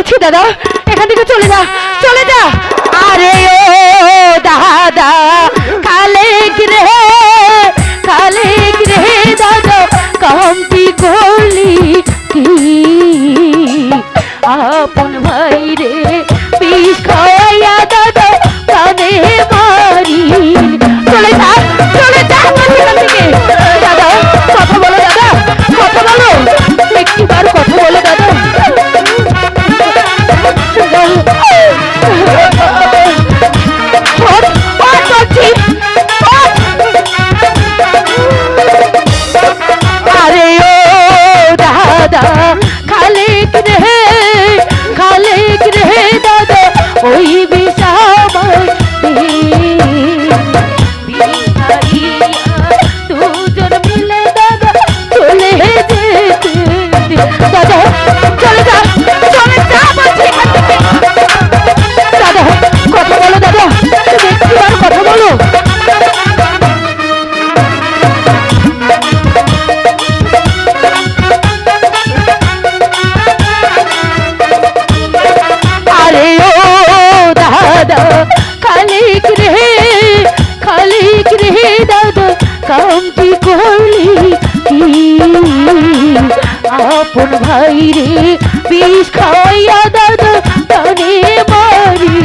বলছি দাদা এখান থেকে চলে যা চলে যা। আরে ও দাদা খালেক রে দাদা কামটি করলি কি আপন ভাই রে বিষ খাওয়াইয়া দাদা কানে মারি। চলে যা এখান থেকে। দাদা কথা বলো দাদা কথা বলো একটিবার কথা বলো দাদা। আরে ও দাদা খালেক রে দাদা ওই বিষামার দুজন মিলে দাদা চলে যেতে। দাদা চলে যা বলছি এখান থেকে। দাদা কথা বলো দাদা একটিবার কথা বলো। আরে ও দাদা খালেক রে দাদা কামটি করলি কি আপন ভাই রে বিষ খাওয়াইয়া দাদা কানে মারি।